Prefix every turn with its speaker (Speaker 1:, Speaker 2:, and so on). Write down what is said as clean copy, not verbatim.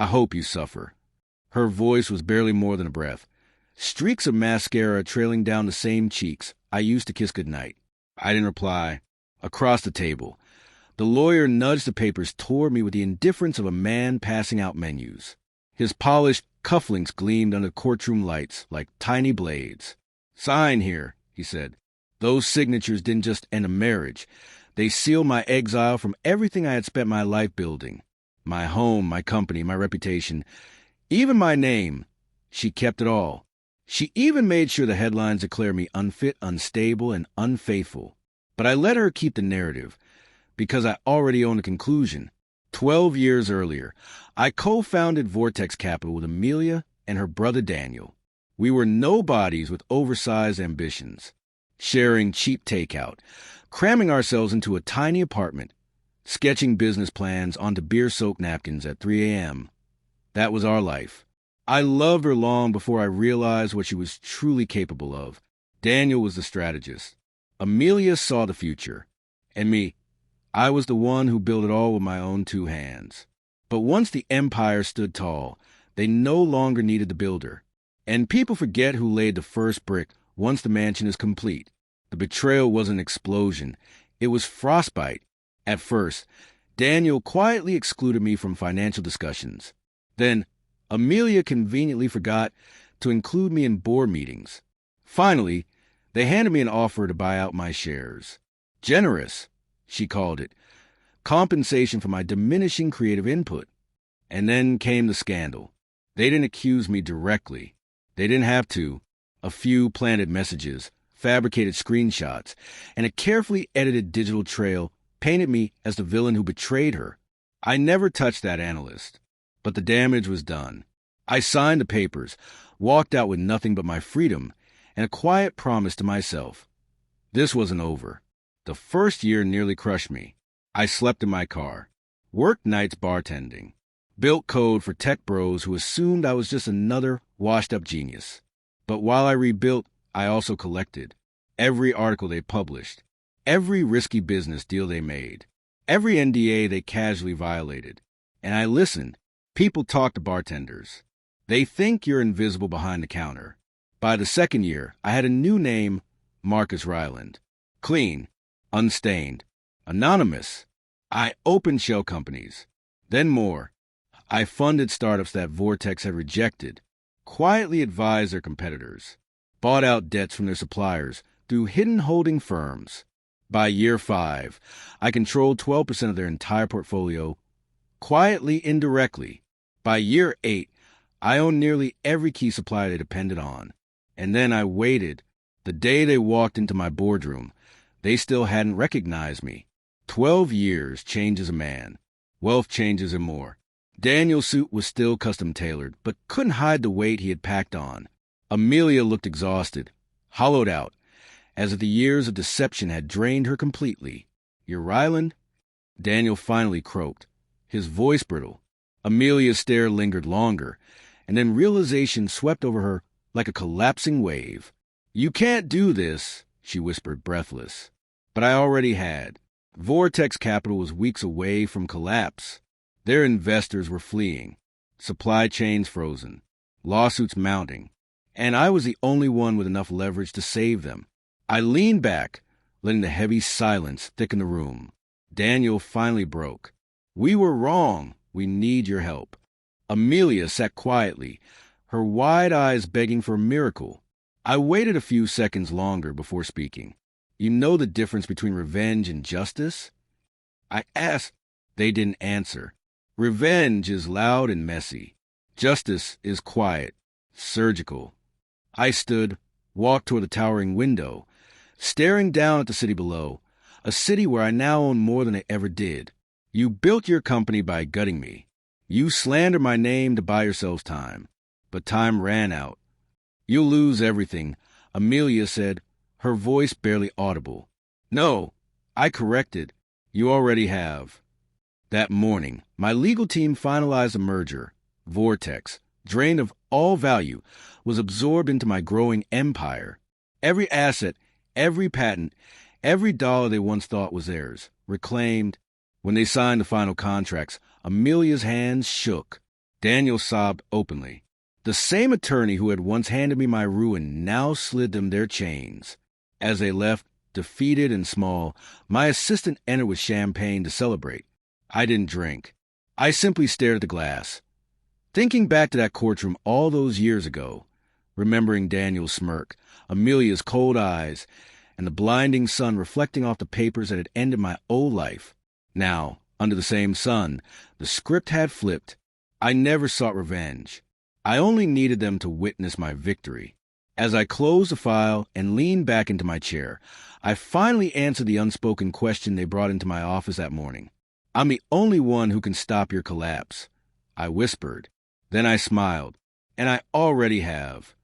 Speaker 1: I hope you suffer." Her voice was barely more than a breath. Streaks of mascara trailing down the same cheeks I used to kiss goodnight. I didn't reply. Across the table, the lawyer nudged the papers toward me with the indifference of a man passing out menus. His polished cufflinks gleamed under courtroom lights like tiny blades. "Sign here," he said. "Those signatures didn't just end a marriage. They sealed my exile from everything I had spent my life building. My home, my company, my reputation, even my name. She kept it all. She even made sure the headlines declared me unfit, unstable, and unfaithful. But I let her keep the narrative, because I already owned the conclusion. 12 years earlier, I co-founded Vortex Capital with Amelia and her brother Daniel. We were nobodies with oversized ambitions, sharing cheap takeout, cramming ourselves into a tiny apartment, sketching business plans onto beer-soaked napkins at 3 a.m. That was our life. I loved her long before I realized what she was truly capable of. Daniel was the strategist. Amelia saw the future. And me, I was the one who built it all with my own 2 hands. But once the empire stood tall, they no longer needed the builder. And people forget who laid the first brick once the mansion is complete. The betrayal was an explosion. It was frostbite. At first, Daniel quietly excluded me from financial discussions. Then, Amelia conveniently forgot to include me in board meetings. Finally, they handed me an offer to buy out my shares. Generous, she called it. Compensation for my diminishing creative input. And then came the scandal. They didn't accuse me directly. They didn't have to. A few planted messages, fabricated screenshots, and a carefully edited digital trail painted me as the villain who betrayed her. I never touched that analyst. But the damage was done. I signed the papers, walked out with nothing but my freedom, and a quiet promise to myself. This wasn't over. The first year nearly crushed me. I slept in my car, worked nights bartending, built code for tech bros who assumed I was just another washed-up genius. But while I rebuilt, I also collected. Every article they published, every risky business deal they made, every NDA they casually violated. And I listened. People talk to bartenders. They think you're invisible behind the counter. By the second year, I had a new name, Marcus Ryland. Clean, unstained, anonymous. I opened shell companies. Then more. I funded startups that Vortex had rejected, quietly advised their competitors, bought out debts from their suppliers through hidden holding firms. By year 5, I controlled 12% of their entire portfolio, quietly, indirectly. By year 8, I owned nearly every key supplier they depended on. And then I waited. The day they walked into my boardroom, they still hadn't recognized me. 12 years changes a man. Wealth changes him more. Daniel's suit was still custom-tailored, but couldn't hide the weight he had packed on. Amelia looked exhausted, hollowed out, as if the years of deception had drained her completely. "You're Ryland?" Daniel finally croaked, his voice brittle. Amelia's stare lingered longer, and then realization swept over her like a collapsing wave. "You can't do this," she whispered, breathless. But I already had. Vortex Capital was weeks away from collapse. Their investors were fleeing, supply chains frozen, lawsuits mounting, and I was the only one with enough leverage to save them. I leaned back, letting the heavy silence thicken the room. Daniel finally broke. "We were wrong. We need your help." Amelia sat quietly, her wide eyes begging for a miracle. I waited a few seconds longer before speaking. "You know the difference between revenge and justice?" I asked. They didn't answer. Revenge is loud and messy. Justice is quiet, surgical. I stood, walked toward the towering window, staring down at the city below, a city where I now own more than I ever did. "You built your company by gutting me. You slandered my name to buy yourselves time. But time ran out. You'll lose everything," Amelia said, her voice barely audible. "No," I corrected. "You already have." That morning, my legal team finalized a merger. Vortex, drained of all value, was absorbed into my growing empire. Every asset, every patent, every dollar they once thought was theirs, reclaimed. When they signed the final contracts, Amelia's hands shook. Daniel sobbed openly. The same attorney who had once handed me my ruin now slid them their chains. As they left, defeated and small, my assistant entered with champagne to celebrate. I didn't drink. I simply stared at the glass. Thinking back to that courtroom all those years ago, remembering Daniel's smirk, Amelia's cold eyes, and the blinding sun reflecting off the papers that had ended my old life. Now, under the same sun, the script had flipped. I never sought revenge. I only needed them to witness my victory. As I closed the file and leaned back into my chair, I finally answered the unspoken question they brought into my office that morning. I'm the only one who can stop your collapse, I whispered. Then I smiled. And I already have.